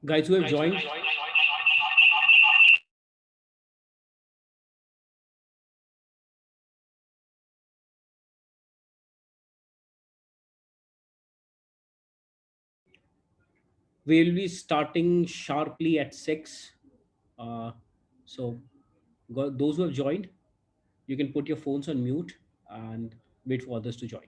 Guys who have joined, we will be starting sharply at 6. Uh, so, those who have joined, you can put your phones on mute and wait for others to join.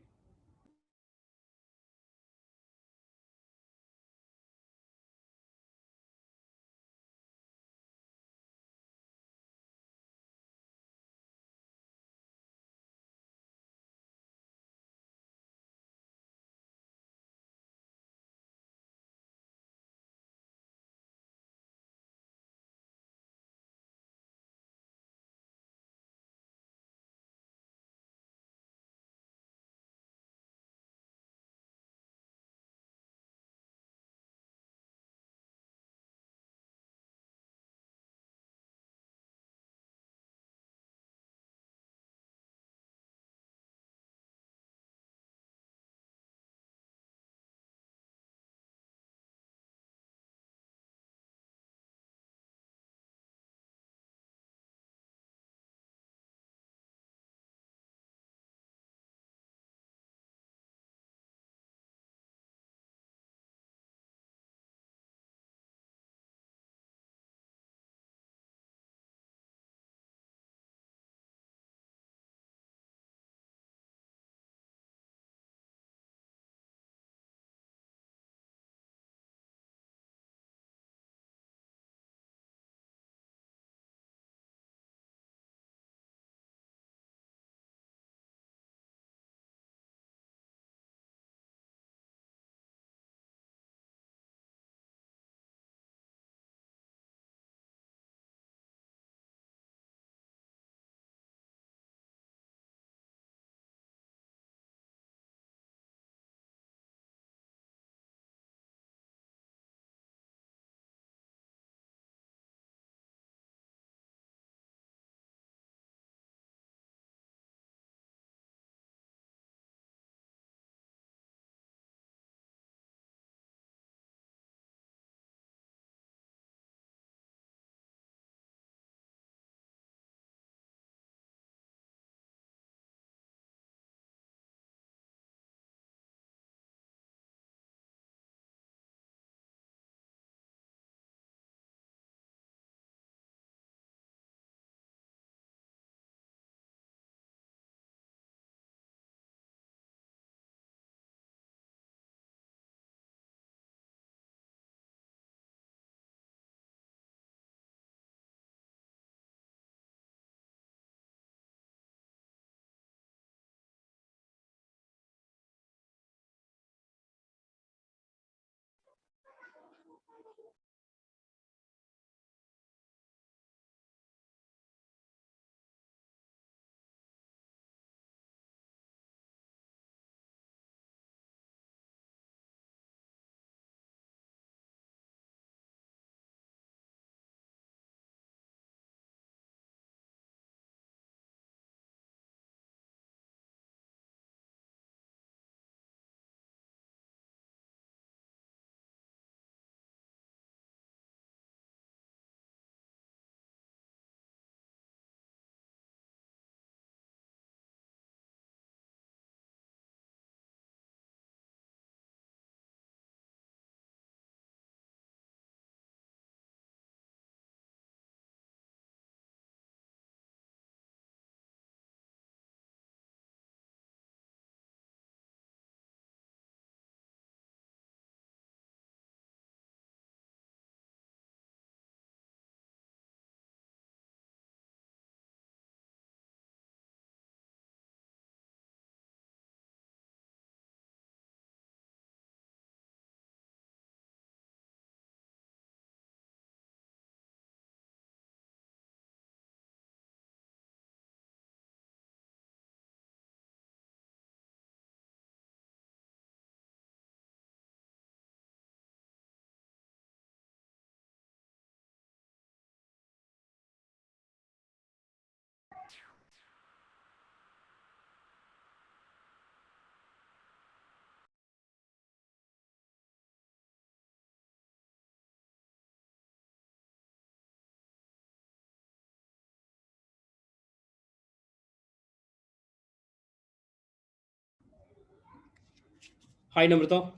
Hi, Namrata,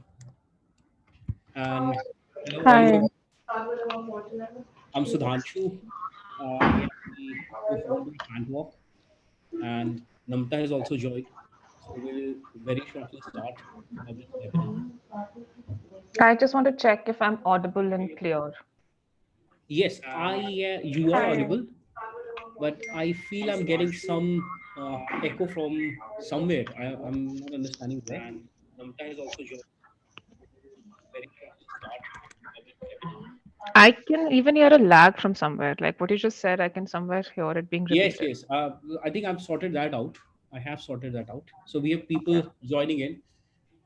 and hello, all Hi. of you. I'm Sudhanshu. I am the co-founder of AntWak, and Namrata has also joined. So we'll very shortly start this webinar. I just want to check if I'm audible and clear. Yes, you are Hi. audible, but I feel I'm getting some echo from somewhere. I'm not understanding where. Namrata has also joined. Very shortly start this webinar. I can even hear a lag from somewhere. Like what you just said, I can somewhere hear it being Yes, repeated. yes. I think I've sorted that out. I have sorted that out. So we have Okay. people joining in.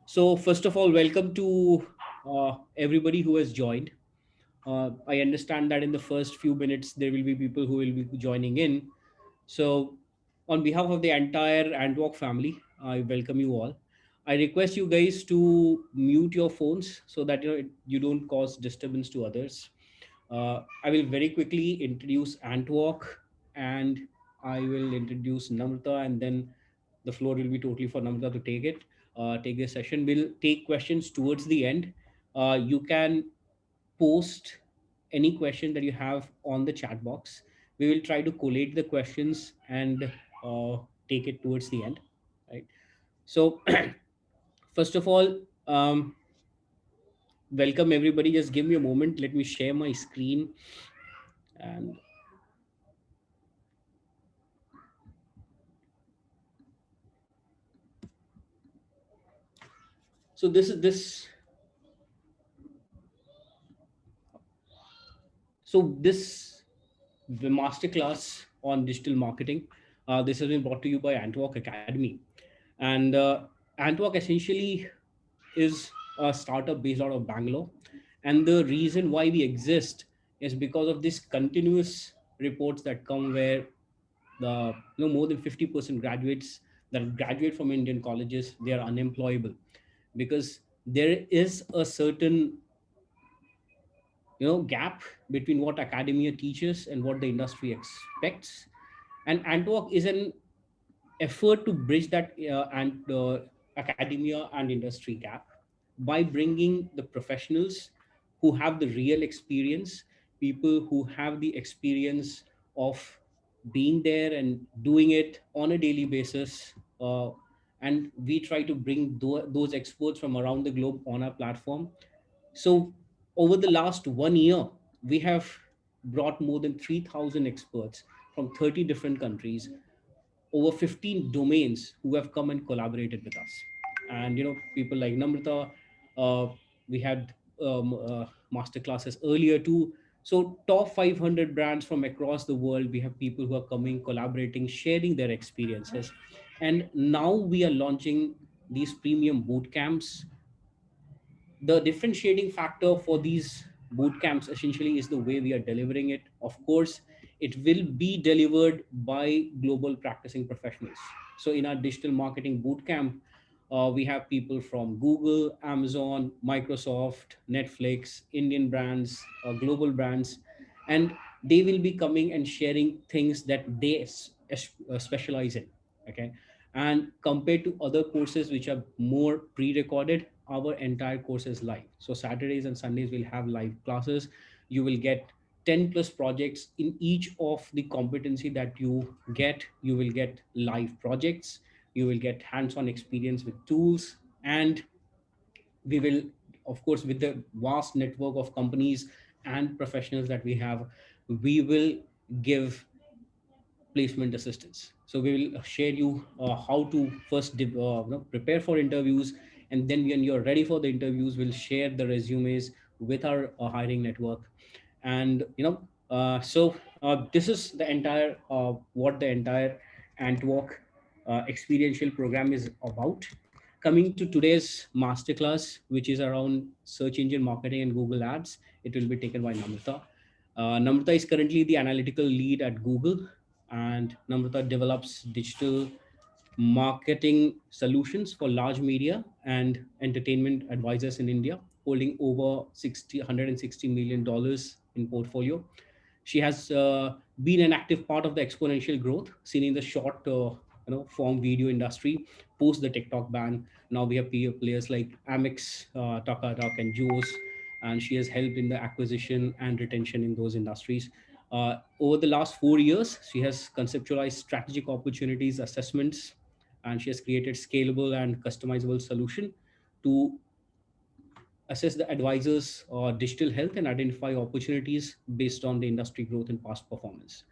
So first of all, welcome to everybody who has joined. I understand that in the first few minutes there will be people who will be joining in. So on behalf of the entire AntWak family, I welcome you all. I request you guys to mute your phones so that you don't cause disturbance to others. I will very quickly introduce AntWak, and I will introduce Namrata, and then the floor will be totally for Namrata to take this session. We'll take questions towards the end. You can post any question that you have on the chat box. We will try to collate the questions and uh, take it towards the end. Right. So, first of all, welcome everybody. Just give me a moment. Let me share my screen. And so this the masterclass on digital marketing. This has been brought to you by Antwerp Academy, and Antwerp essentially is a startup based out of Bangalore, and the reason why we exist is because of this continuous reports that come where the more than 50% graduates that graduate from Indian colleges, they are unemployable because there is a certain gap between what academia teaches and what the industry expects. And Antwerp is an effort to bridge that and academia and industry gap by bringing the professionals who have the real experience, people who have the experience of being there and doing it on a daily basis. And we try to bring those experts from around the globe on our platform. So, over the last 1 year, we have brought more than 3,000 experts from 30 different countries, over 15 domains who have come and collaborated with us. And people like Namrata, we had master classes earlier too. So top 500 brands from across the world, we have people who are coming, collaborating, sharing their experiences. And now we are launching these premium boot camps. The differentiating factor for these boot camps essentially is the way we are delivering it. Of course, it will be delivered by global practicing professionals. So in our digital marketing boot camp, we have people from Google, Amazon, Microsoft, Netflix, Indian brands, global brands, and they will be coming and sharing things that they specialize in. Okay. And compared to other courses which are more pre-recorded, our entire course is live. So Saturdays and Sundays we'll have live classes. You will get 10 plus projects in each of the competency that you get. You will get live projects, you will get hands-on experience with tools, and we will, of course, with the vast network of companies and professionals that we have, we will give placement assistance. So we will share you how to first prepare for interviews, and then when you're ready for the interviews, we'll share the resumes with our hiring network. And this is the entire what the entire Antwalk experiential program is about. Coming to today's masterclass, which is around search engine marketing and Google Ads, it will be taken by Namrata. Namrata is currently the analytical lead at Google, and Namrata develops digital marketing solutions for large media and entertainment advisors in India, holding over $160 million in portfolio. She has been an active part of the exponential growth seen in the short form video industry post the TikTok ban. Now we have peer players like Amex, Takatak, and Juice, and she has helped in the acquisition and retention in those industries. Over the last 4 years, she has conceptualized strategic opportunities assessments, and she has created scalable and customizable solution to assess the advisors' digital health and identify opportunities based on the industry growth and past performance.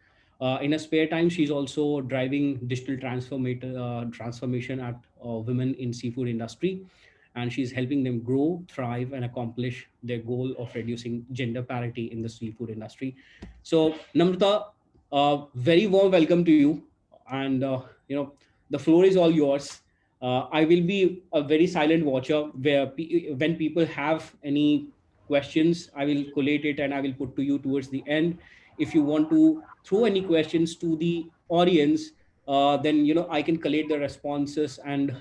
In her spare time, she's also driving digital transformation at women in seafood industry, and she's helping them grow, thrive, and accomplish their goal of reducing gender parity in the seafood industry. So, Namrata, very warm welcome to you, and the floor is all yours. I will be a very silent watcher where when people have any questions, I will collate it and I will put to you towards the end. If you want to throw any questions to the audience, then I can collate the responses and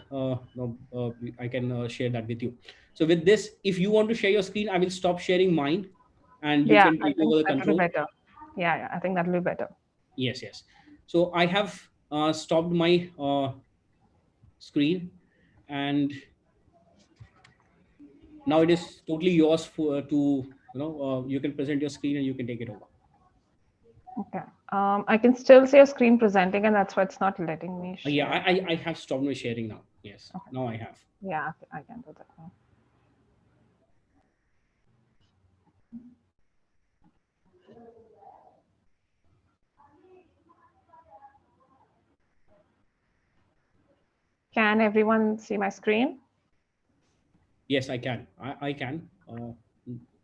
I can share that with you. So with this, if you want to share your screen, I will stop sharing mine, and you Yeah, can I take think over the that will be control. better. Yeah, I think that'll be better. Yes, yes. So I have stopped my screen, and now it is totally yours for to you can present your screen and you can take it over. Okay. I can still see your screen presenting, and that's why it's not letting me Yeah, share. I have stopped my sharing now. Yes, Okay. now I have. Yeah, okay, I can do that now. Can everyone see my screen? Yes, I can. I can.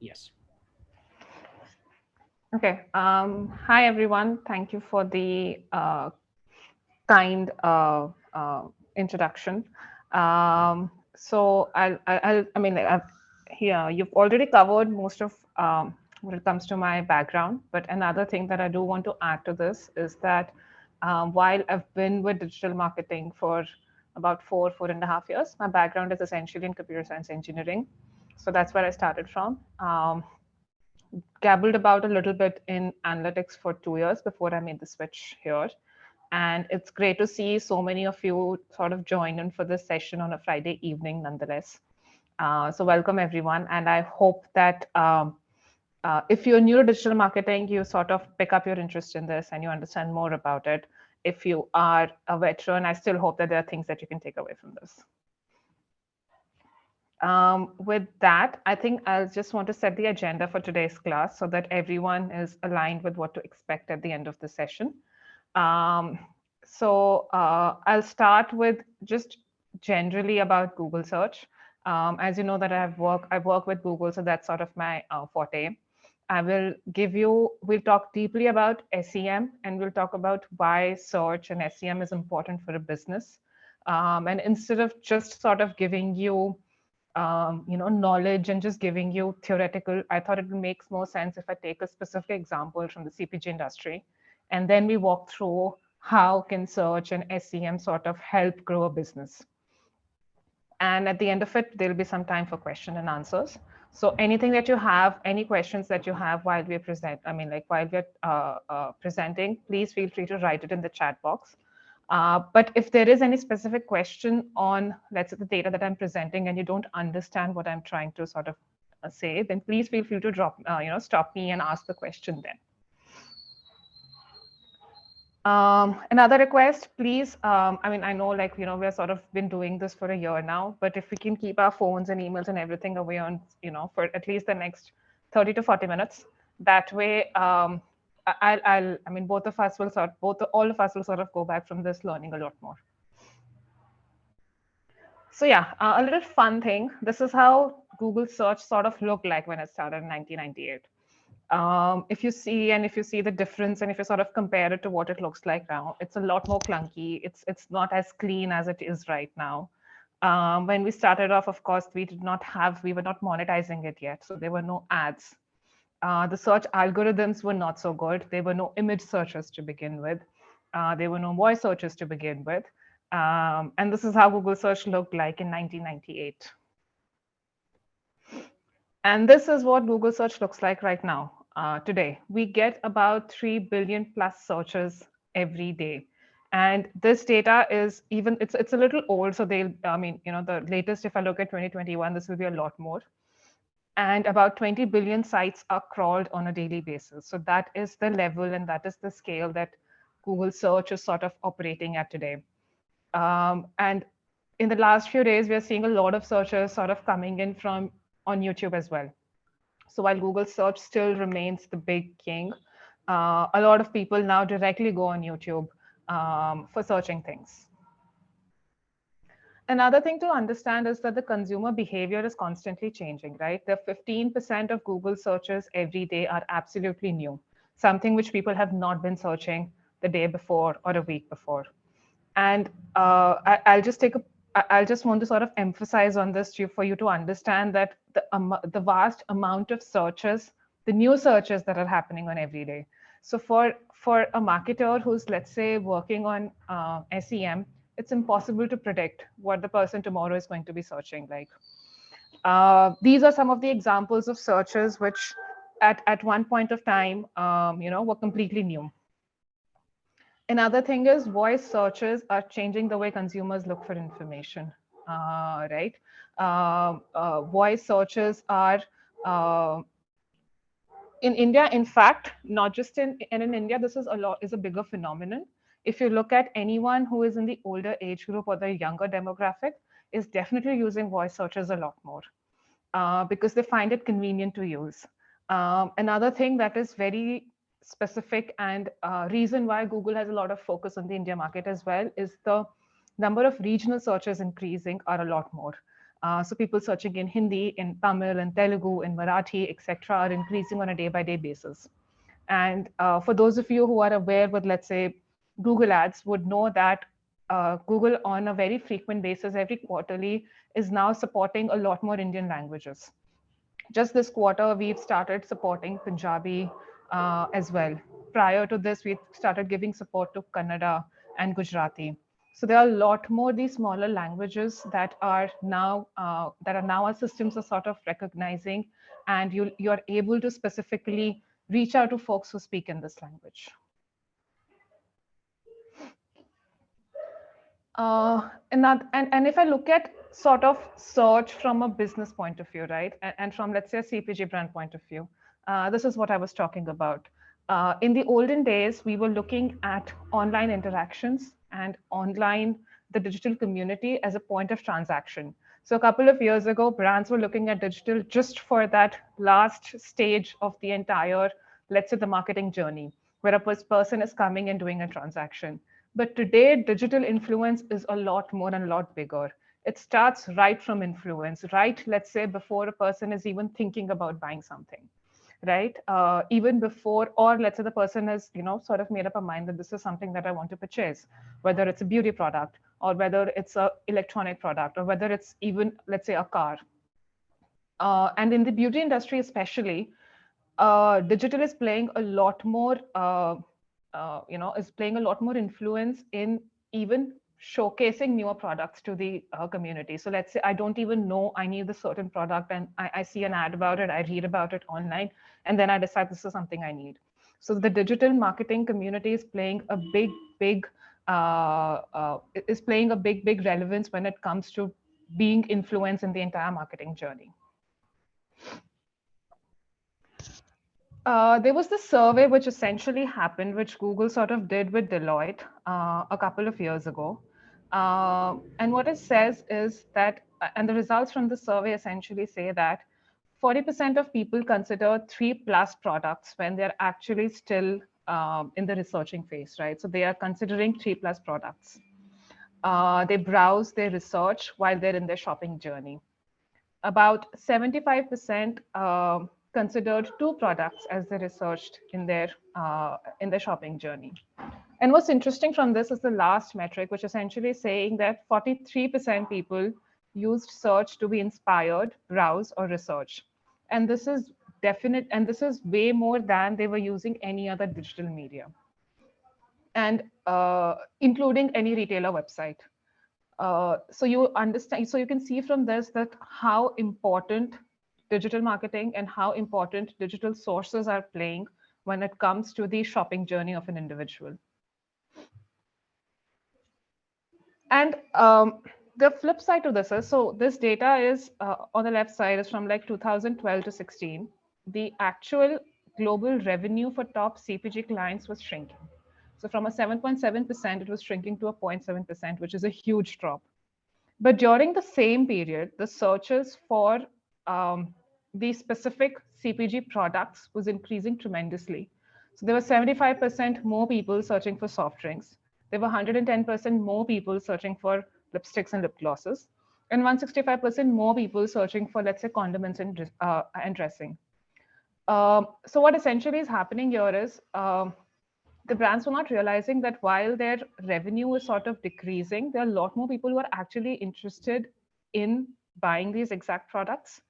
Yes. Okay. Hi, everyone. Thank you for the kind introduction. I mean, like, here you've already covered most of when it comes to my background. But another thing that I do want to add to this is that while I've been with digital marketing for about 4.5 years, my background is essentially in computer science engineering. So that's where I started from. Gabbled about a little bit in analytics for 2 years before I made the switch here. And it's great to see so many of you sort of join in for this session on a Friday evening, nonetheless. So, welcome everyone. And I hope that if you're new to digital marketing, you sort of pick up your interest in this and you understand more about it. If you are a veteran, I still hope that there are things that you can take away from this. With that, I think I'll just want to set the agenda for today's class so that everyone is aligned with what to expect at the end of the session. Um, I'll start with just generally about Google search. As you know that I work with Google, so that's sort of my forte. We'll talk deeply about SEM and we'll talk about why search and SEM is important for a business. And instead of just sort of giving you knowledge and just giving you theoretical, I thought it makes more sense if I take a specific example from the CPG industry, and then we walk through how can search and SEM sort of help grow a business. And at the end of it, there'll be some time for question and answers. So anything that you have, any questions that you have while we're presenting, please feel free to write it in the chat box. But if there is any specific question on, let's say, the data that I'm presenting and you don't understand what I'm trying to sort of say, then please feel free to stop me and ask the question then. Another request, please. I mean, I know, like, we're sort of been doing this for a year now, but if we can keep our phones and emails and everything away on, for at least the next 30 to 40 minutes, that way, I mean, all of us will sort of go back from this learning a lot more. So yeah, a little fun thing. This is how Google search sort of looked like when it started in 1998. If you see the difference and if you sort of compare it to what it looks like now, it's a lot more clunky. It's not as clean as it is right now. When we started off, of course, we were not monetizing it yet, so there were no ads. The search algorithms were not so good. There were no image searches to begin with. There were no voice searches to begin with. And this is how Google search looked like in 1998. And this is what Google search looks like right now. Today, we get about 3 billion plus searches every day. And this data is even it's a little old, so they'll I mean, the latest, if I look at 2021, this will be a lot more. And about 20 billion sites are crawled on a daily basis. So that is the level and that is the scale that Google search is sort of operating at today. And in the last few days, we are seeing a lot of searches sort of coming in from on YouTube as well. So while Google search still remains the big king, a lot of people now directly go on YouTube for searching things. Another thing to understand is that the consumer behavior is constantly changing, right? The 15% of Google searches every day are absolutely new, something which people have not been searching the day before or a week before. And I'll just take a I'll just want to sort of emphasize on this for you to understand that the vast amount of searches, the new searches that are happening on every day. So for a marketer who's, let's say, working on SEM, it's impossible to predict what the person tomorrow is going to be searching like. These are some of the examples of searches which at one point of time were completely new. Another thing is voice searches are changing the way consumers look for information, right? Voice searches are uh, in India, in fact, not just in India, this is a bigger phenomenon. If you look at anyone who is in the older age group or the younger demographic, is definitely using voice searches a lot more because they find it convenient to use. Another thing that is very specific and reason why Google has a lot of focus on the India market as well is the number of regional searches increasing are a lot more. So people searching in Hindi, in Tamil, in Telugu, in Marathi, etc., are increasing on a day-by-day basis. And for those of you who are aware with, let's say, Google Ads, would know that Google, on a very frequent basis, every quarterly, is now supporting a lot more Indian languages. Just this quarter, we've started supporting Punjabi as well. Prior to this, we started giving support to Kannada and Gujarati. So there are a lot more these smaller languages that are now our systems are sort of recognizing, and you're able to specifically reach out to folks who speak in this language. And if I look at sort of search from a business point of view, right, and from, let's say, a CPG brand point of view, this is what I was talking about. In the olden days, we were looking at online interactions and the digital community as a point of transaction. So a couple of years ago, brands were looking at digital just for that last stage of the entire, let's say, the marketing journey, where a person is coming and doing a transaction. But today, digital influence is a lot more and a lot bigger. It starts right from influence, right? Let's say before a person is even thinking about buying something, right? Even before, or let's say the person has, sort of made up a mind that this is something that I want to purchase, whether it's a beauty product or whether it's a electronic product or whether it's even, let's say, a car. And in the beauty industry, especially, digital is playing a lot more, is playing a lot more influence in even showcasing newer products to the community. So let's say I don't even know I need a certain product, and I see an ad about it, I read about it online, and then I decide this is something I need. So the digital marketing community is playing a big is playing a big relevance when it comes to being influenced in the entire marketing journey. There was this survey which essentially happened, which Google sort of did with Deloitte a couple of years ago. And what it says is that, and the results from the survey essentially say that 40% of people consider 3+ products when they're actually still in the researching phase, right? So they are considering 3+ products. They browse, they research while they're in their shopping journey. About 75% considered 2 products as they researched in their shopping journey. And what's interesting from this is the last metric, which essentially is saying that 43% people used search to be inspired, browse, or research. And this is definite, and this is way more than they were using any other digital media, and including any retailer website. So you understand, so you can see from this that how important digital marketing and how important digital sources are playing when it comes to the shopping journey of an individual. And the flip side to this is, so this data is on the left side is from like 2012 to 16. The actual global revenue for top CPG clients was shrinking. So from a 7.7%, it was shrinking to a 0.7%, which is a huge drop. But during the same period, the searches for um, these specific CPG products was increasing tremendously. So there were 75% more people searching for soft drinks. There were 110% more people searching for lipsticks and lip glosses, and 165% more people searching for, let's say, condiments and dressing. So what essentially is happening here is the brands were not realizing that while their revenue is sort of decreasing, there are a lot more people who are actually interested in buying these exact products,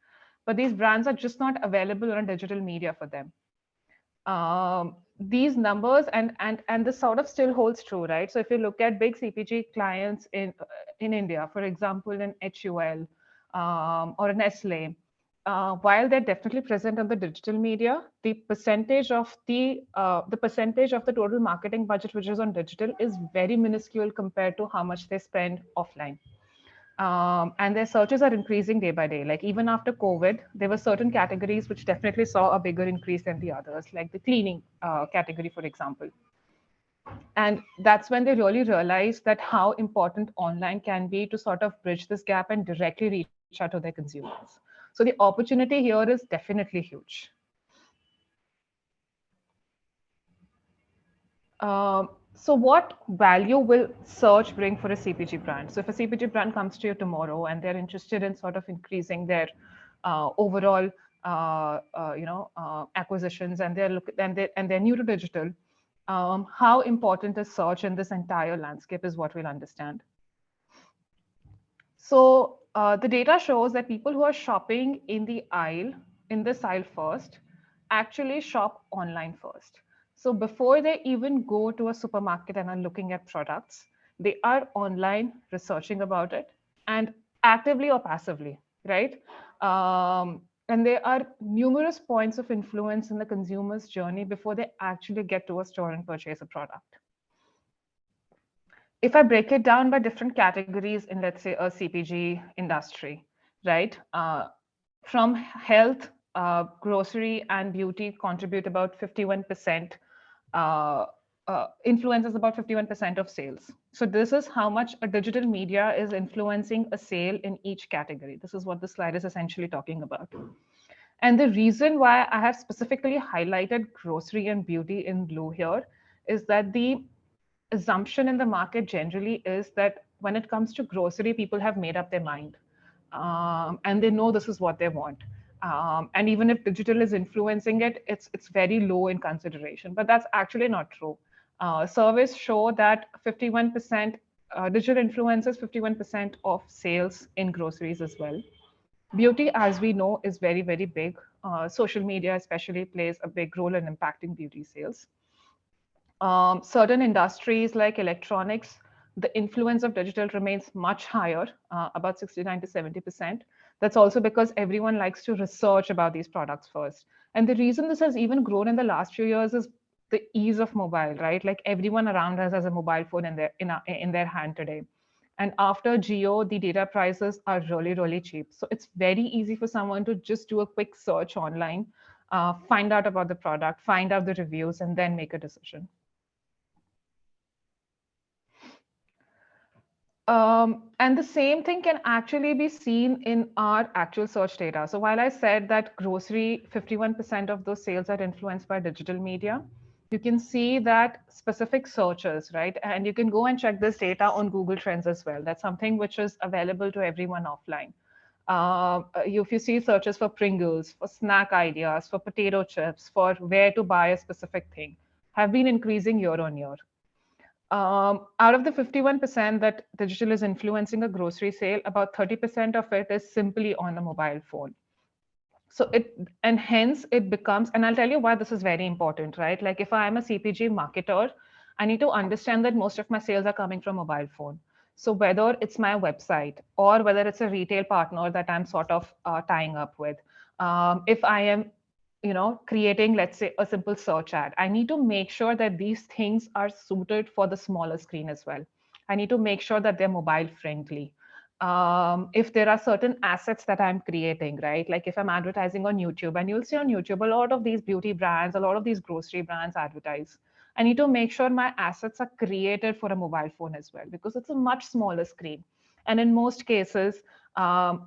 but these brands are just not available on digital media for them. These numbers and this sort of still holds true, right? So if you look at big CPG clients in India, for example, in HUL or a Nestle, while they're definitely present on the digital media, the percentage of the total marketing budget which is on digital is very minuscule compared to how much they spend offline. And their searches are increasing day by day. Like even after COVID, there were certain categories which definitely saw a bigger increase than the others, like the cleaning category, for example. And that's when they really realized that how important online can be to sort of bridge this gap and directly reach out to their consumers. So the opportunity here is definitely huge. So what value will search bring for a CPG brand? So if a CPG brand comes to you tomorrow and they're interested in sort of increasing their overall, acquisitions, and they're new to digital, how important is search in this entire landscape is what we'll understand. So the data shows that people who are shopping in this aisle first, actually shop online first. So before they even go to a supermarket and are looking at products, they are online researching about it, and actively or passively, right? And there are numerous points of influence in the consumer's journey before they actually get to a store and purchase a product. If I break it down by different categories in, let's say, a CPG industry, right? From health, grocery, and beauty contribute about 51%. Influences about 51% of sales. So this is how much a digital media is influencing a sale in each category. This is what the slide is essentially talking about. And the reason why I have specifically highlighted grocery and beauty in blue here is that the assumption in the market generally is that when it comes to grocery, people have made up their mind, and they know this is what they want. And even if digital is influencing it, it's very low in consideration. But that's actually not true. Surveys show that 51% digital influences 51% of sales in groceries as well. Beauty, as we know, is very, very big. Social media especially plays a big role in impacting beauty sales. Certain industries like electronics, the influence of digital remains much higher, about 69 to 70%. That's also because everyone likes to research about these products first. And the reason this has even grown in the last few years is the ease of mobile, right? Like everyone around us has a mobile phone in their hand today. And after Geo, the data prices are really, really cheap. So it's very easy for someone to just do a quick search online, find out about the product, find out the reviews, and then make a decision. And the same thing can actually be seen in our actual search data. So while I said that grocery, 51% of those sales are influenced by digital media, you can see that specific searches, right? And you can go and check this data on Google Trends as well. That's something which is available to everyone offline. If you see searches for Pringles, for snack ideas, for potato chips, for where to buy a specific thing, have been increasing year on year. Out of the 51% that digital is influencing a grocery sale, about 30% of it is simply on the mobile phone. So and hence it becomes, and I'll tell you why this is very important, right? Like if I'm a CPG marketer, I need to understand that most of my sales are coming from mobile phone. So whether it's my website or whether it's a retail partner that I'm sort of tying up with, if I am creating, let's say, a simple search ad, I need to make sure that these things are suited for the smaller screen as well. I need to make sure that they're mobile friendly. If there are certain assets that I'm creating, right? Like if I'm advertising on YouTube, and you'll see on YouTube a lot of these beauty brands, a lot of these grocery brands advertise. I need to make sure my assets are created for a mobile phone as well, because it's a much smaller screen. And in most cases,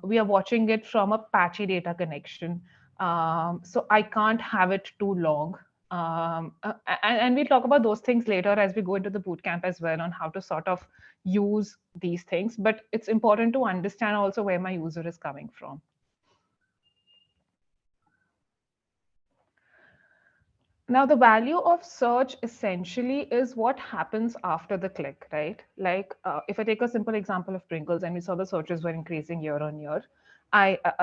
we are watching it from a patchy data connection. So I can't have it too long. And we'll talk about those things later as we go into the bootcamp as well, on how to sort of use these things. But it's important to understand also where my user is coming from. Now, the value of search essentially is what happens after the click, right? Like if I take a simple example of Pringles, and we saw the searches were increasing year on year.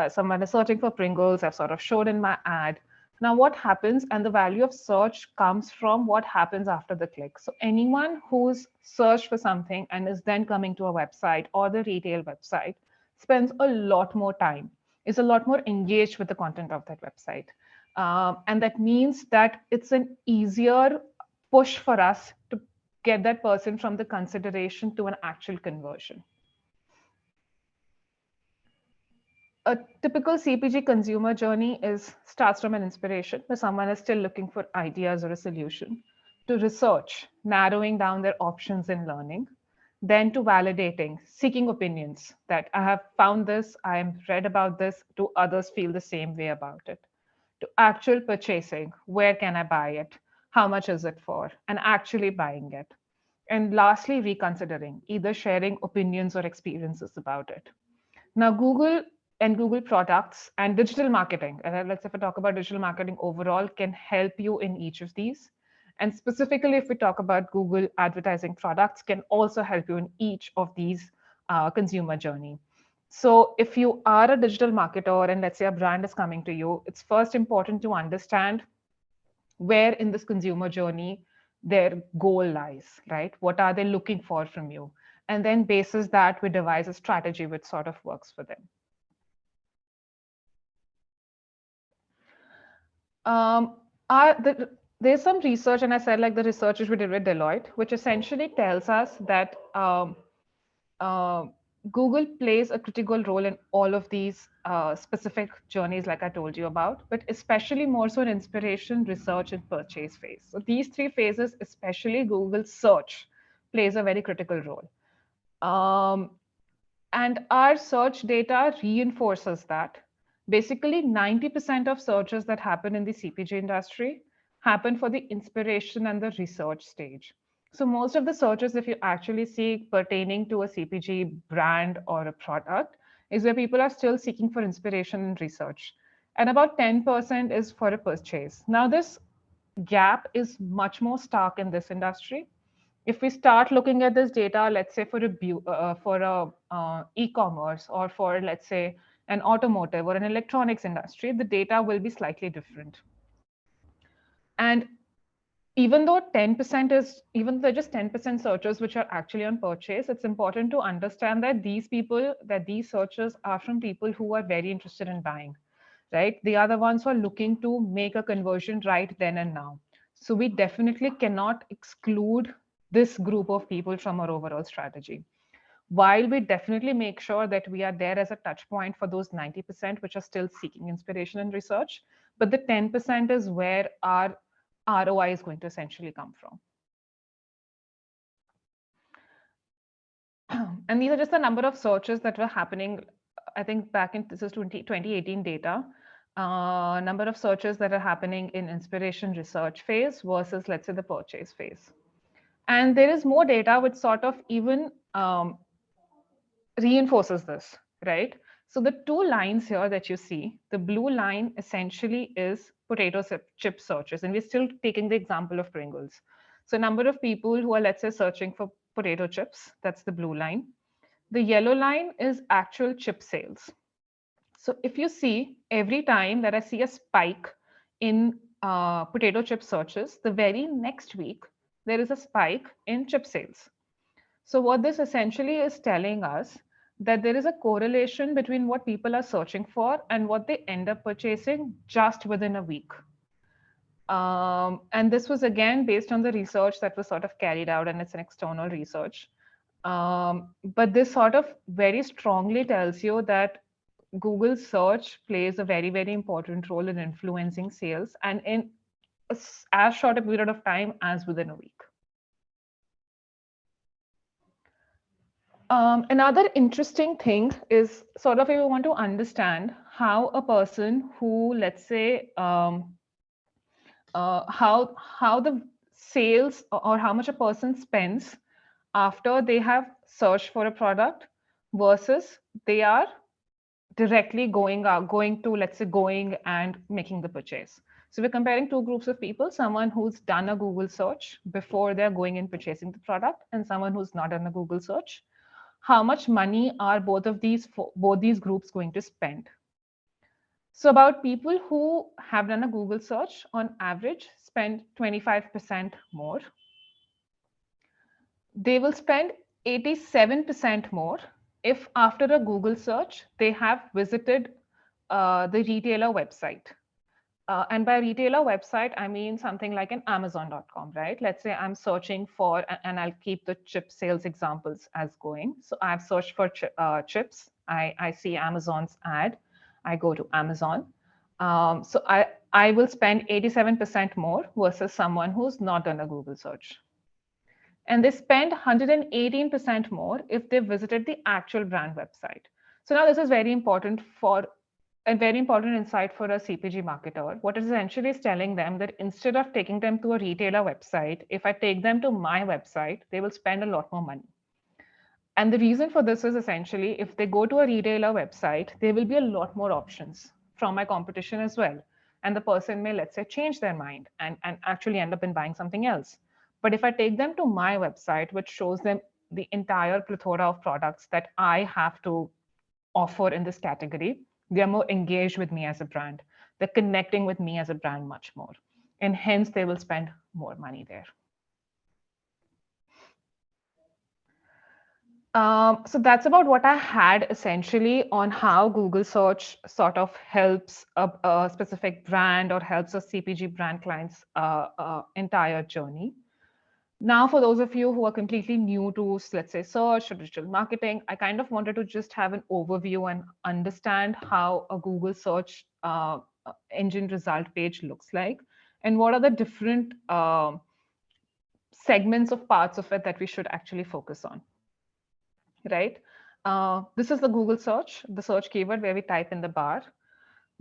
Someone is searching for Pringles. I've sort of showed in my ad. Now, what happens, and the value of search comes from what happens after the click. So anyone who's searched for something and is then coming to a website or the retail website spends a lot more time, is a lot more engaged with the content of that website. And that means that it's an easier push for us to get that person from the consideration to an actual conversion. A typical CPG consumer journey is starts from an inspiration where someone is still looking for ideas or a solution, to research, narrowing down their options in learning, then to validating, seeking opinions that I have found this, I am read about this, do others feel the same way about it, to actual purchasing, where can I buy it, how much is it for, and actually buying it. And lastly, reconsidering, either sharing opinions or experiences about it. Now, Google and Google products and digital marketing, and let's if I talk about digital marketing overall, can help you in each of these. And specifically, if we talk about Google advertising products, can also help you in each of these consumer journey. So if you are a digital marketer and let's say a brand is coming to you, it's first important to understand where in this consumer journey their goal lies, right? What are they looking for from you? And then basis that we devise a strategy which sort of works for them. Um, there's some research, and I said like the research which we did with Deloitte, which essentially tells us that uh, Google plays a critical role in all of these specific journeys, like I told you about, but especially more so in inspiration, research, and purchase phase. So these three phases, especially Google search, plays a very critical role. Um, and our search data reinforces that. Basically, 90% of searches that happen in the CPG industry happen for the inspiration and the research stage. So, most of the searches, if you actually see pertaining to a CPG brand or a product, is where people are still seeking for inspiration and research. And about 10% is for a purchase. Now, this gap is much more stark in this industry. If we start looking at this data, let's say for a e-commerce, or for let's say an automotive or an electronics industry, the data will be slightly different. And even though just 10% searchers which are actually on purchase, it's important to understand that these searchers are from people who are very interested in buying, right? They are the ones who are looking to make a conversion right then and now. So we definitely cannot exclude this group of people from our overall strategy. While we definitely make sure that we are there as a touch point for those 90% which are still seeking inspiration and research, but the 10% is where our ROI is going to essentially come from. And these are just the number of searches that were happening. I think back in this is 2018 data. Number of searches that are happening in inspiration research phase versus, let's say, the purchase phase. And there is more data which sort of even reinforces this, right? So the two lines here that you see, the blue line essentially is potato chip searches, and we're still taking the example of Pringles. So number of people who are, let's say, searching for potato chips, that's the blue line. The yellow line is actual chip sales. So if you see, every time that I see a spike in potato chip searches, the very next week, there is a spike in chip sales. So what this essentially is telling us, that there is a correlation between what people are searching for and what they end up purchasing just within a week. And this was again based on the research that was sort of carried out, and it's an external research. But this sort of very strongly tells you that Google search plays a very, very important role in influencing sales and in as short a period of time as within a week. Another interesting thing is sort of if you want to understand how a person who, let's say, how the sales or how much a person spends after they have searched for a product versus they are directly going to, let's say, going and making the purchase. So we're comparing two groups of people: someone who's done a Google search before they're going and purchasing the product, and someone who's not done a Google search. How much money are both these groups going to spend? So about people who have done a Google search on average spend 25% more. They will spend 87% more if after a Google search they have visited the retailer website. And by retailer website, I mean something like an Amazon.com, right? Let's say I'm searching for, and I'll keep the chip sales examples as going. So I've searched for chips. I see Amazon's ad. I go to Amazon. So I will spend 87% more versus someone who's not done a Google search. And they spend 118% more if they visited the actual brand website. So now this is very important for a very important insight for a CPG marketer. What it essentially is telling them that instead of taking them to a retailer website, if I take them to my website, they will spend a lot more money. And the reason for this is essentially if they go to a retailer website, there will be a lot more options from my competition as well. And the person may, let's say, change their mind and actually end up in buying something else. But if I take them to my website, which shows them the entire plethora of products that I have to offer in this category, they are more engaged with me as a brand. They're connecting with me as a brand much more. And hence, they will spend more money there. So that's about what I had essentially on how Google search sort of helps a specific brand or helps a CPG brand client's entire journey. Now, for those of you who are completely new to, let's say, search or digital marketing, I kind of wanted to just have an overview and understand how a Google search engine result page looks like and what are the different segments of parts of it that we should actually focus on, right? This is the Google search, the search keyword where we type in the bar.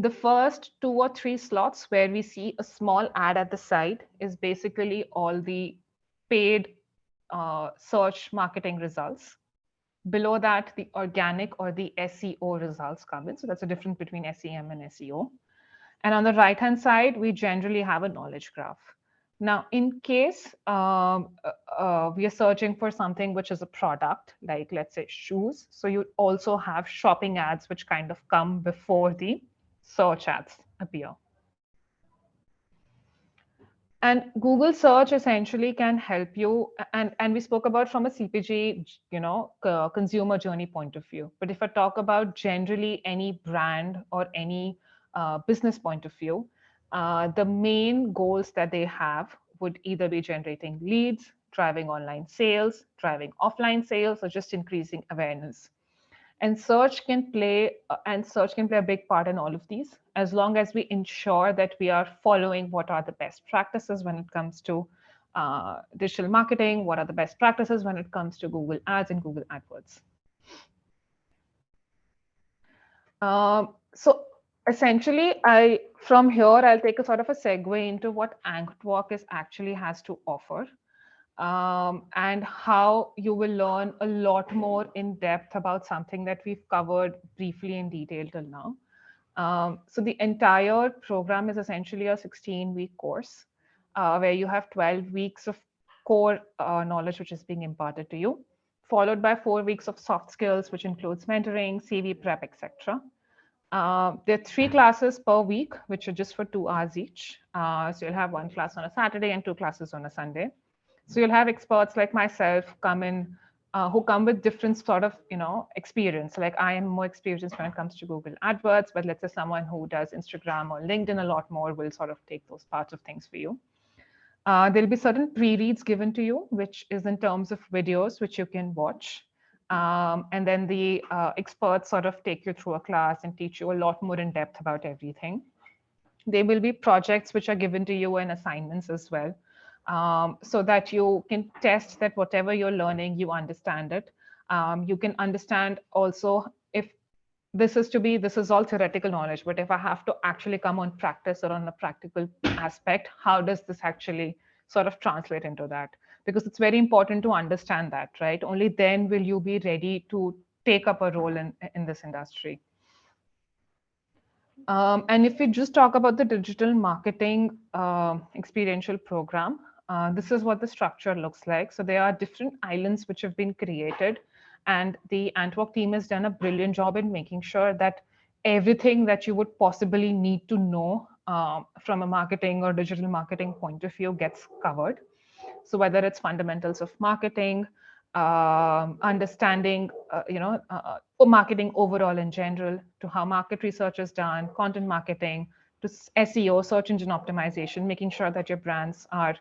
The first two or three slots where we see a small ad at the side is basically all the paid search marketing results. Below that, the organic or the SEO results come in. So that's a difference between SEM and SEO. And on the right-hand side, we generally have a knowledge graph. Now, in case we are searching for something which is a product, like let's say shoes, so you also have shopping ads which kind of come before the search ads appear. And Google search essentially can help you, and we spoke about from a CPG, consumer journey point of view. But if I talk about generally any brand or any business point of view, the main goals that they have would either be generating leads, driving online sales, driving offline sales, or just increasing awareness. And search can play a big part in all of these, as long as we ensure that we are following what are the best practices when it comes to digital marketing, what are the best practices when it comes to Google Ads and Google AdWords. So essentially, from here I'll take a sort of a segue into what AntWak is actually has to offer. And how you will learn a lot more in depth about something that we've covered briefly in detail till now. So the entire program is essentially a 16-week course where you have 12 weeks of core knowledge which is being imparted to you, followed by 4 weeks of soft skills, which includes mentoring, CV prep, etc. There are 3 classes per week, which are just for 2 hours each. So you'll have 1 class on a Saturday and 2 classes on a Sunday. So you'll have experts like myself come in who come with different sort of experience. Like I am more experienced when it comes to Google AdWords, but let's say someone who does Instagram or LinkedIn a lot more will sort of take those parts of things for you. There'll be certain pre-reads given to you, which is in terms of videos which you can watch. And then the experts sort of take you through a class and teach you a lot more in depth about everything. There will be projects which are given to you and assignments as well, so that you can test that whatever you're learning, you understand it. You can understand also if this is all theoretical knowledge, but if I have to actually come on practice or on a practical aspect, how does this actually sort of translate into that? Because it's very important to understand that, right? Only then will you be ready to take up a role in this industry. And if we just talk about the digital marketing experiential program, this is what the structure looks like. So there are different islands which have been created, and the AntWak team has done a brilliant job in making sure that everything that you would possibly need to know from a marketing or digital marketing point of view gets covered. So whether it's fundamentals of marketing, understanding, marketing overall in general, to how market research is done, content marketing, to SEO, search engine optimization, making sure that your brands are,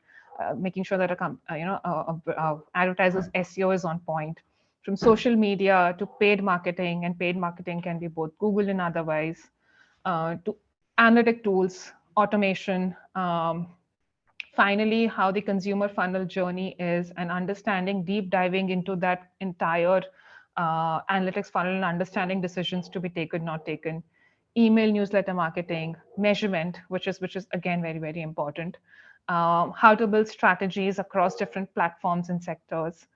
making sure that advertisers SEO is on point, from social media to paid marketing, and paid marketing can be both Google and otherwise, to analytic tools, automation, finally how the consumer funnel journey is, and understanding, deep diving into that entire analytics funnel and understanding decisions to be taken, not taken, email newsletter marketing, measurement, which is again very very important, how to build strategies across different platforms and sectors,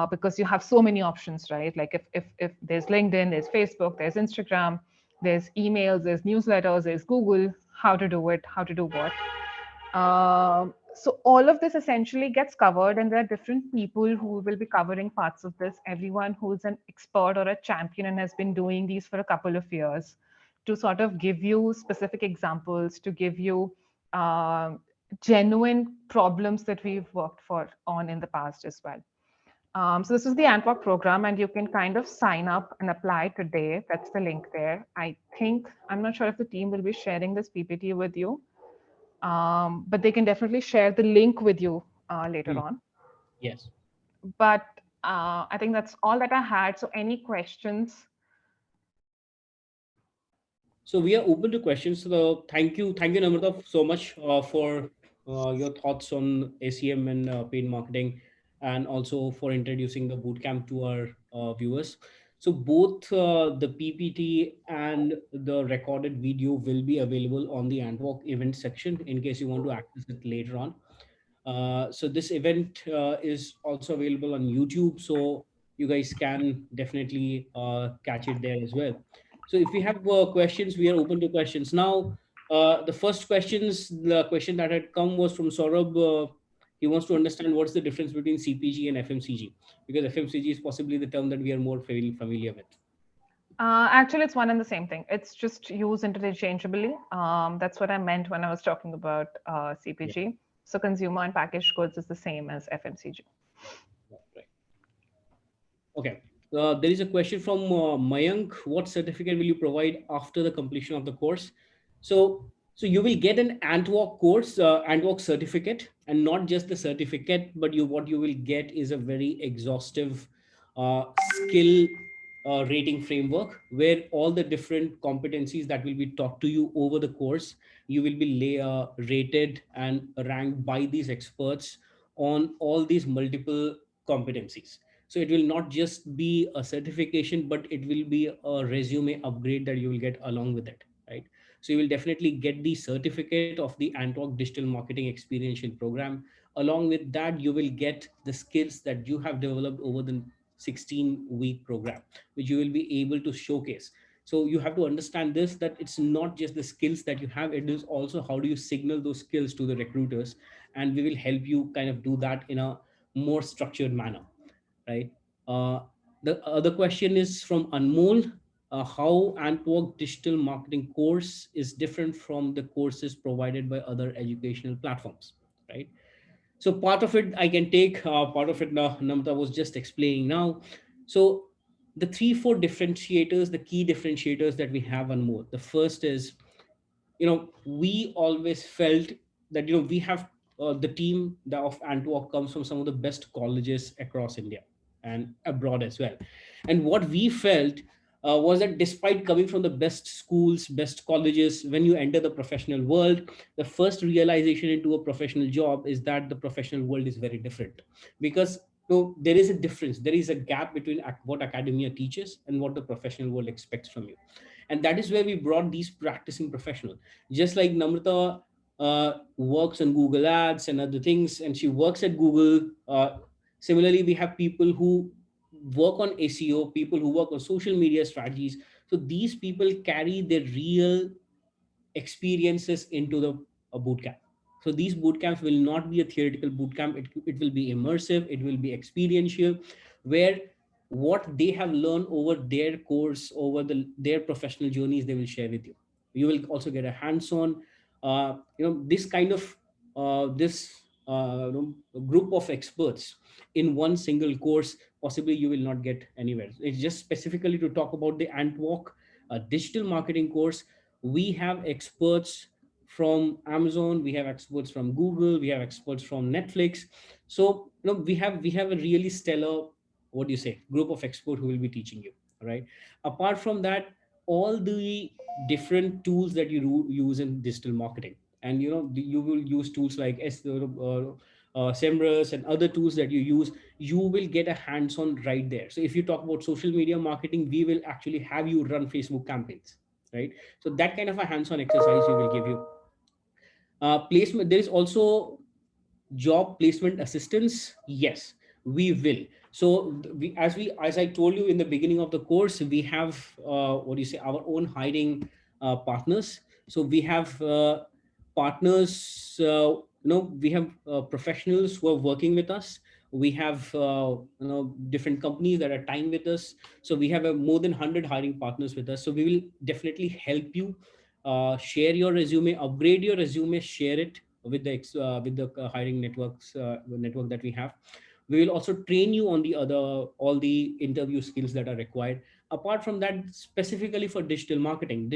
because you have so many options, right? Like if there's LinkedIn, there's Facebook, there's Instagram, there's emails, there's newsletters, there's Google, how to do it, how to do what. So all of this essentially gets covered, and there are different people who will be covering parts of this. Everyone who's an expert or a champion and has been doing these for a couple of years, to sort of give you specific examples, to give you genuine problems that we've worked for on in the past as well. So this is the AntWak program, and you can kind of sign up and apply today. That's the link there. I think I'm not sure if the team will be sharing this PPT with you, but they can definitely share the link with you later Hmm. on. Yes. But I think that's all that I had. So, any questions? So we are open to questions. So thank you, Namrata, so much for your thoughts on ACM and paid marketing, and also for introducing the bootcamp to our viewers. So both the PPT and the recorded video will be available on the AntWalk event section in case you want to access it later on. So this event is also available on YouTube, so you guys can definitely catch it there as well. So if we have questions, we are open to questions now. The question that had come was from Saurabh. He wants to understand what's the difference between CPG and FMCG, because FMCG is possibly the term that we are more familiar with. Actually, it's one and the same thing. It's just used interchangeably. That's what I meant when I was talking about Yeah, CPG. So, consumer and packaged goods is the same as FMCG. yeah, right. Okay. There is a question from Mayank. What certificate will you provide after the completion of the course? So you will get an AntWalk course, AntWalk certificate, and not just the certificate, but what you will get is a very exhaustive skill rating framework where all the different competencies that will be taught to you over the course, you will be rated and ranked by these experts on all these multiple competencies. So it will not just be a certification, but it will be a resume upgrade that you will get along with it, right? So you will definitely get the certificate of the Antwerp Digital Marketing Experiential Program. Along with that, you will get the skills that you have developed over the 16-week program, which you will be able to showcase. So you have to understand this, that it's not just the skills that you have, it is also how do you signal those skills to the recruiters, and we will help you kind of do that in a more structured manner, right? Uh, the other question is from Anmol. How Antwerp digital marketing course is different from the courses provided by other educational platforms, right? So part of it I can take, part of it Namta was just explaining now. So the three, four differentiators, the key differentiators that we have on more. The first is, we always felt that we have the team of AntWak comes from some of the best colleges across India and abroad as well. And what we felt was that despite coming from the best schools, best colleges, when you enter the professional world, the first realization into a professional job is that the professional world is very different. Because there is a difference, there is a gap between what academia teaches and what the professional world expects from you. And that is where we brought these practicing professionals, just like Namrata works on Google Ads and other things, and she works at Google. Similarly, we have people who work on SEO, people who work on social media strategies. So these people carry their real experiences into the boot camp. So these boot camps will not be a theoretical boot camp. It will be immersive, it will be experiential, where what they have learned over their course, over their professional journeys, they will share with you. You will also get a hands-on, this kind of this group of experts in one single course. Possibly you will not get anywhere. It's just specifically to talk about the AntWak digital marketing course. We have experts from Amazon, we have experts from Google, we have experts from Netflix. So we have a really stellar, what do you say, group of experts who will be teaching you. Right. Apart from that, all the different tools that you use in digital marketing, and you will use tools like Semrush and other tools that you use, you will get a hands-on right there. So if you talk about social media marketing, we will actually have you run Facebook campaigns, right? So that kind of a hands-on exercise we will give you. Placement, there is also job placement assistance. Yes, we will. So as I told you in the beginning of the course, we have what do you say, our own hiring partners. So we have partners, we have professionals who are working with us. We have different companies that are tying with us. So we have more than 100 hiring partners with us. So we will definitely help you share your resume, upgrade your resume, share it with the hiring network that we have. We will also train you on the other all the interview skills that are required. Apart from that, specifically for digital marketing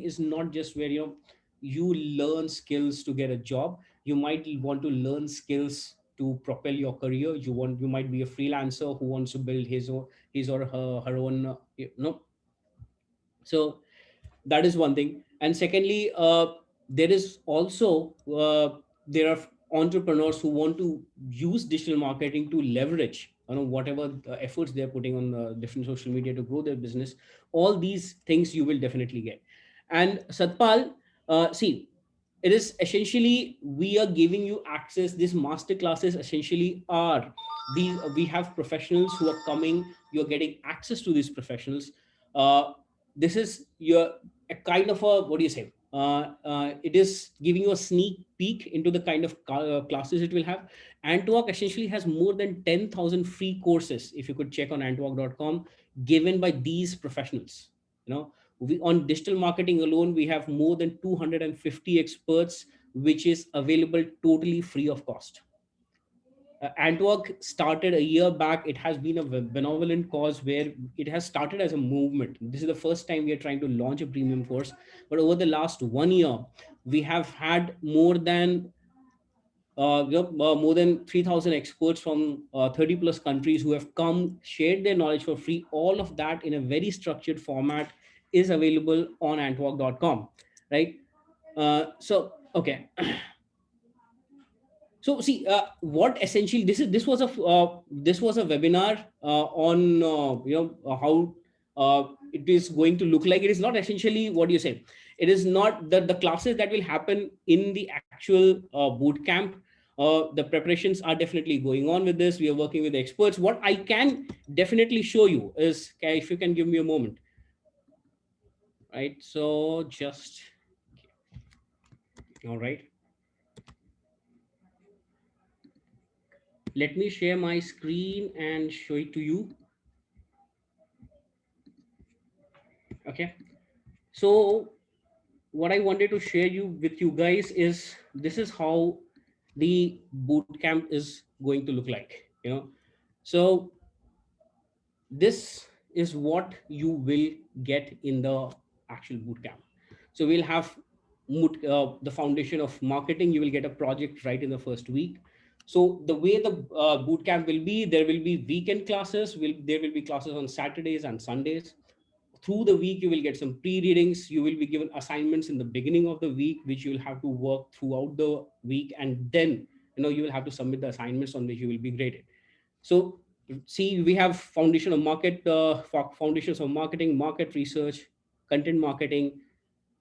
is not just where you learn skills to get a job. You might want to learn skills to propel your career. You might be a freelancer who wants to build his or her own so that is one thing. And secondly, there is also there are entrepreneurs who want to use digital marketing to leverage whatever efforts they're putting on different social media to grow their business. All these things you will definitely get. And Satpal, see, it is essentially we are giving you access. These master classes essentially are these, we have professionals who are coming. You're getting access to these professionals. This is your a kind of a, what do you say, it is giving you a sneak peek into the kind of classes it will have. Antwork essentially has more than 10,000 free courses, if you could check on antwork.com, given by these professionals. We, on digital marketing alone, we have more than 250 experts, which is available totally free of cost. Antwerp started a year back. It has been a benevolent cause where it has started as a movement. This is the first time we are trying to launch a premium course. But over the last 1 year, we have had more than 3,000 experts from 30 plus countries who have come, shared their knowledge for free. All of that in a very structured format is available on antwork.com, right? Okay. So see, what essentially this was a webinar on how it is going to look like. It is not essentially, what do you say, it is not the classes that will happen in the actual boot camp. The preparations are definitely going on with this. We are working with experts. What I can definitely show you is, okay, if you can give me a moment, right? So just, all right, let me share my screen and show it to you. Okay. So what I wanted to share you with you guys is, this is how the boot camp is going to look like. So this is what you will get in the actual boot camp. So we'll have the foundation of marketing, you will get a project right in the first week. So the way the boot camp will be, there will be weekend classes, there will be classes on Saturdays and Sundays. Through the week you will get some pre-readings, you will be given assignments in the beginning of the week which you will have to work throughout the week, and then you will have to submit the assignments on which you will be graded. So see, we have foundations of marketing, market research, content marketing.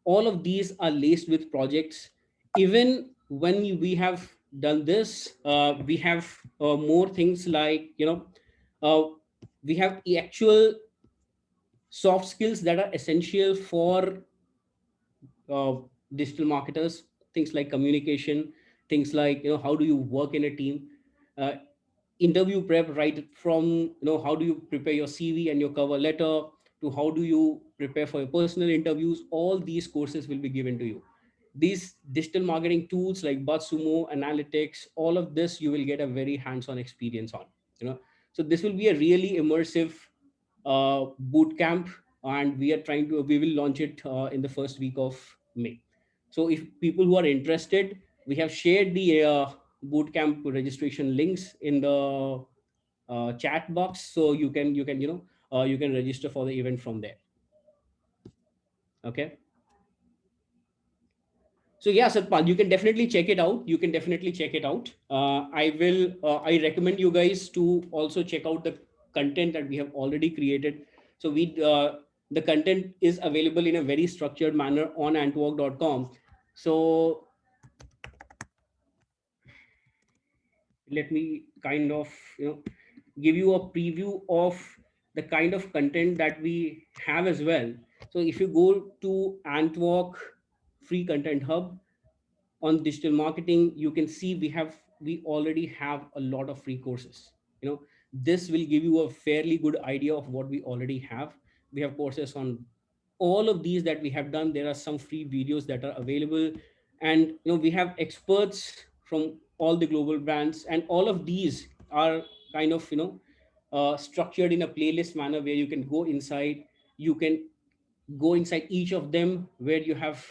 All of these are laced with projects. Even when we have done this, we have more things like uh, we have the actual soft skills that are essential for uh, digital marketers. Things like communication, things like how do you work in a team, uh, interview prep, right from how do you prepare your CV and your cover letter, to how do you prepare for your personal interviews. All these courses will be given to you. These digital marketing tools like BuzzSumo, analytics, all of this you will get a very hands-on experience on. So this will be a really immersive boot camp, and we will launch it in the first week of May. So if people who are interested, we have shared the bootcamp registration links in the chat box, so you can register for the event from there. Okay. So yeah, Satpal, you can definitely check it out. You can definitely check it out. I recommend you guys to also check out the content that we have already created. So the content is available in a very structured manner on antwork.com. So let me kind of give you a preview of the kind of content that we have as well. So if you go to AntWak free content hub on digital marketing, you can see we already have a lot of free courses. This will give you a fairly good idea of what we already have. We have courses on all of these that we have done. There are some free videos that are available, and we have experts from all the global brands, and all of these are kind of structured in a playlist manner where you can go inside. You can go inside each of them, where you have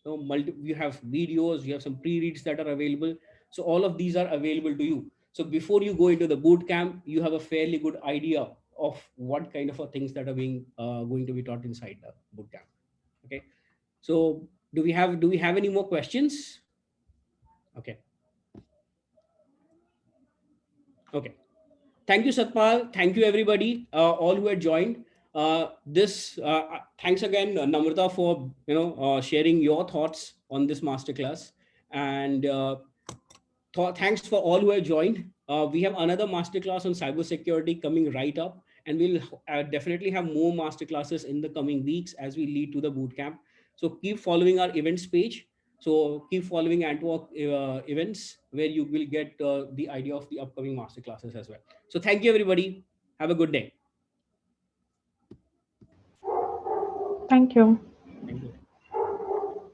you have videos, you have some pre-reads that are available. So all of these are available to you. So before you go into the boot camp, you have a fairly good idea of what kind of things that are being going to be taught inside the boot camp. Okay. So do we have any more questions? Okay. Okay. Thank you, Satpal. Thank you, everybody, all who had joined. This Thanks again, Namrata, for sharing your thoughts on this masterclass, and thanks for all who have joined. We have another masterclass on cybersecurity coming right up, and we'll definitely have more masterclasses in the coming weeks as we lead to the bootcamp. So keep following our events page. So keep following AntWak events, where you will get the idea of the upcoming masterclasses as well. So thank you, everybody. Have a good day. Thank you. Thank you.